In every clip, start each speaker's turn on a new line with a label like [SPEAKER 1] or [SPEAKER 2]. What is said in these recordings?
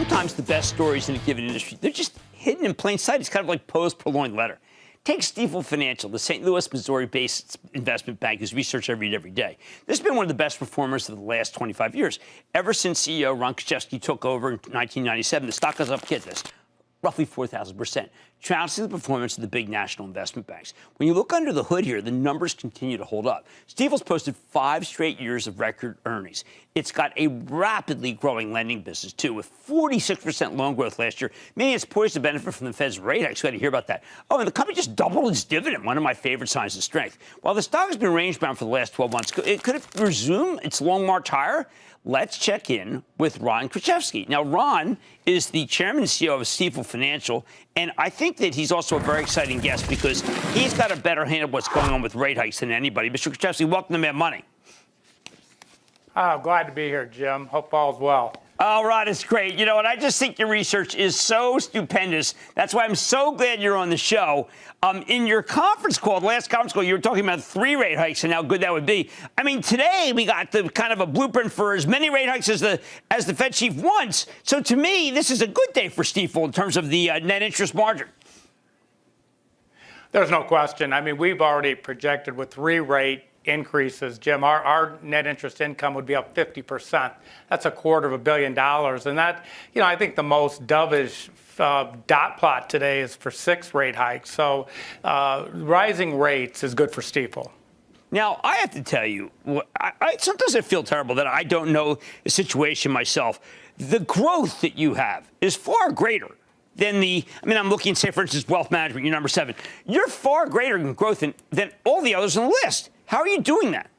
[SPEAKER 1] sometimes the best stories in a given industry, they're just hidden in plain sight. It's kind of like Poe's purloined letter. Take Stifel Financial, the St. Louis, Missouri-based investment bank whose research I read every day. This has been one of the best performers of the last 25 years. Ever since CEO Ron Kruszewski took over in 1997, the stock goes up, get this, roughly 4,000%, trouncing the performance of the big national investment banks. When you look under the hood here, the numbers continue to hold up. Stifel's posted 5 straight years of record earnings. It's got a rapidly growing lending business, too, with 46% loan growth last year, meaning it's poised to benefit from the Fed's rate hikes. Got to hear about that. Oh, and the company just doubled its dividend, one of my favorite signs of strength. While the stock has been range-bound for the last 12 months, could it resume its long march higher? Let's check in with Ron Kruszewski. Now, Ron is the chairman and CEO of Stifel Financial, and I think that he's also a very exciting guest because he's got a better handle of what's going on with rate hikes than anybody. Mr. Kruszewski, welcome to Mad Money.
[SPEAKER 2] Oh, glad to be here, Jim. Hope all's well.
[SPEAKER 1] Oh, Ron, it's great. You know, and I just think your research is so stupendous. That's why I'm so glad you're on the show. In your conference call, the last conference call, you were talking about 3 rate hikes and how good that would be. I mean, today we got the kind of a blueprint for as many rate hikes as the Fed chief wants. So to me, this is a good day for Stifel in terms of the net interest margin.
[SPEAKER 2] There's no question. I mean, we've already projected with 3 rate increases, Jim, our net interest income would be up 50%. That's $250 million. And that, you know, I think the most dovish dot plot today is for 6 rate hikes. So rising rates is good for Stifel.
[SPEAKER 1] Now, I have to tell you, sometimes I feel terrible that I don't know the situation myself. The growth that you have is far greater than I'm looking, say, for instance, wealth management, you're number 7. You're far greater in growth than all the others on the list. How are you doing that?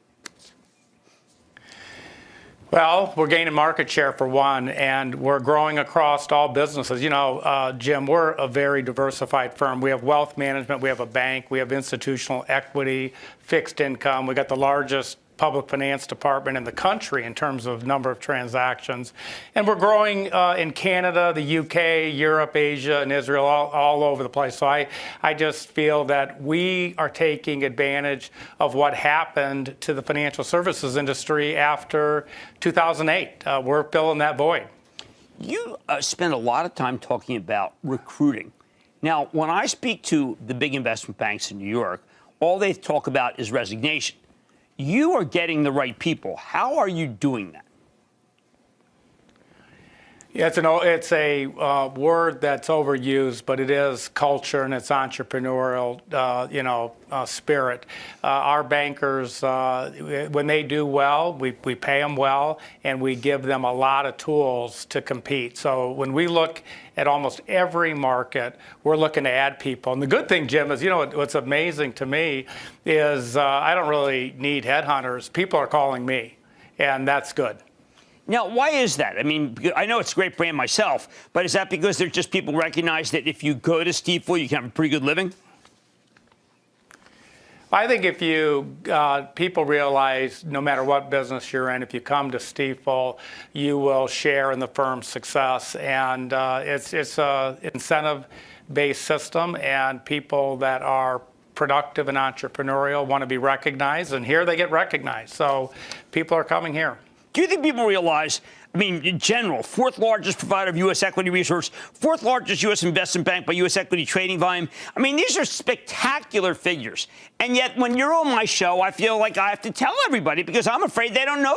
[SPEAKER 2] Well, we're gaining market share for one, and we're growing across all businesses. You know, Jim, we're a very diversified firm. We have wealth management, we have a bank, we have institutional equity, fixed income. We got the largest public finance department in the country in terms of number of transactions. And we're growing in Canada, the UK, Europe, Asia, and Israel, all over the place. So I just feel that we are taking advantage of what happened to the financial services industry after 2008. We're filling that void.
[SPEAKER 1] You spend a lot of time talking about recruiting. Now, when I speak to the big investment banks in New York, all they talk about is resignation. You are getting the right people. How are you doing that?
[SPEAKER 2] Yeah, it's a word that's overused, but it is culture and it's entrepreneurial, spirit. Our bankers, when they do well, we pay them well, and we give them a lot of tools to compete. So when we look at almost every market, we're looking to add people. And the good thing, Jim, is, what's amazing to me is I don't really need headhunters. People are calling me, and that's good.
[SPEAKER 1] Now, why is that? I mean, I know it's a great brand myself, but is that because they're just people recognize that if you go to Stifel, you can have a pretty good living?
[SPEAKER 2] I think if people realize no matter what business you're in, if you come to Stifel, you will share in the firm's success. And it's an incentive-based system, and people that are productive and entrepreneurial want to be recognized, and here they get recognized. So people are coming here.
[SPEAKER 1] Do you think people realize, in general, 4th largest provider of U.S. equity research, 4th largest U.S. investment bank by U.S. equity trading volume? These are spectacular figures. And yet, when you're on my show, I feel like I have to tell everybody because I'm afraid they don't know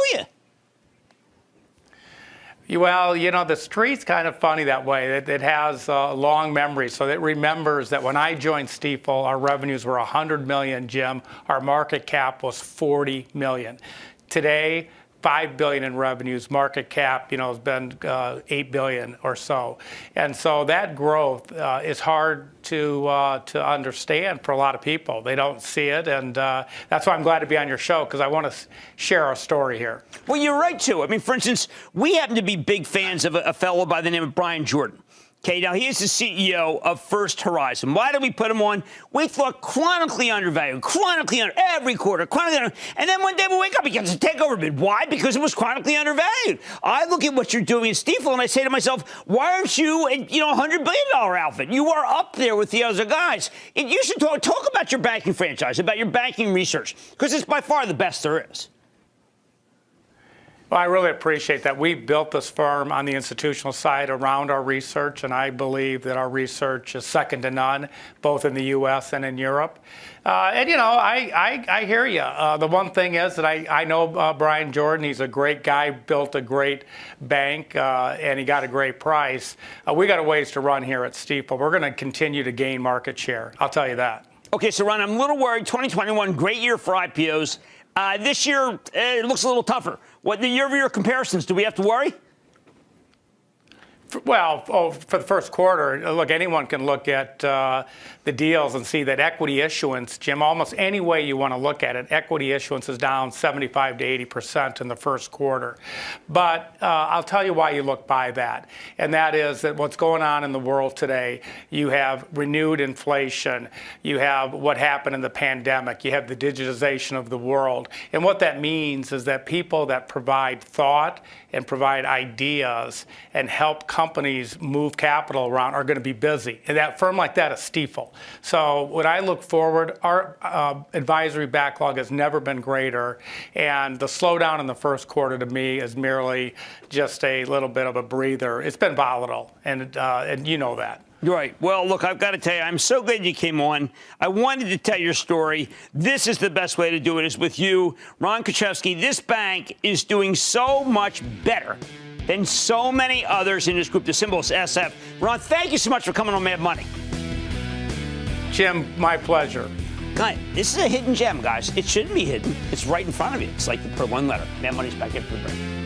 [SPEAKER 1] you.
[SPEAKER 2] Well, the street's kind of funny that way. It has a long memory, so it remembers that when I joined Stifel, our revenues were $100 million, Jim. Our market cap was $40 million. Today, $5 billion in revenues, market cap, has been $8 billion or so. And so that growth is hard to understand for a lot of people. They don't see it, and that's why I'm glad to be on your show, because I want to share our story here.
[SPEAKER 1] Well, you're right, too. For instance, we happen to be big fans of a fellow by the name of Brian Jordan. Okay, now he is the CEO of First Horizon. Why did we put him on? We thought chronically undervalued, every quarter, chronically undervalued. And then one day we wake up, he gets a takeover bid. Why? Because it was chronically undervalued. I look at what you're doing in Stifel and I say to myself, why aren't you a $100 billion outfit? You are up there with the other guys. And you should talk about your banking franchise, about your banking research, because it's by far the best there is.
[SPEAKER 2] Well, I really appreciate that. We built this firm on the institutional side around our research, and I believe that our research is second to none, both in the U.S. and in Europe. And, I hear you. The one thing is that I know Brian Jordan. He's a great guy, built a great bank, and he got a great price. We got a ways to run here at Stifel. We're going to continue to gain market share. I'll tell you that.
[SPEAKER 1] Okay, so Ron, I'm a little worried. 2021, great year for IPOs. This year, it looks a little tougher. What the year-over-year comparisons, do we have to worry?
[SPEAKER 2] Well, for the first quarter, look, anyone can look at the deals and see that equity issuance, Jim, almost any way you want to look at it, equity issuance is down 75 to 80% in the first quarter. But I'll tell you why you look by that, and that is that what's going on in the world today, you have renewed inflation, you have what happened in the pandemic, you have the digitization of the world. And what that means is that people that provide thought and provide ideas and help companies move capital around are going to be busy. And that firm like that is Stifel. So when I look forward, our advisory backlog has never been greater. And the slowdown in the first quarter to me is merely just a little bit of a breather. It's been volatile, and you know that.
[SPEAKER 1] Right. Well, look, I've got to tell you, I'm so glad you came on. I wanted to tell your story. This is the best way to do it, is with you, Ron Kruszewski. This bank is doing so much better than so many others in this group. The symbol is SF. Ron, thank you so much for coming on Mad Money.
[SPEAKER 2] Jim, my pleasure.
[SPEAKER 1] This is a hidden gem, guys. It shouldn't be hidden. It's right in front of you. It's like the purloined letter. Mad Money's back after the break.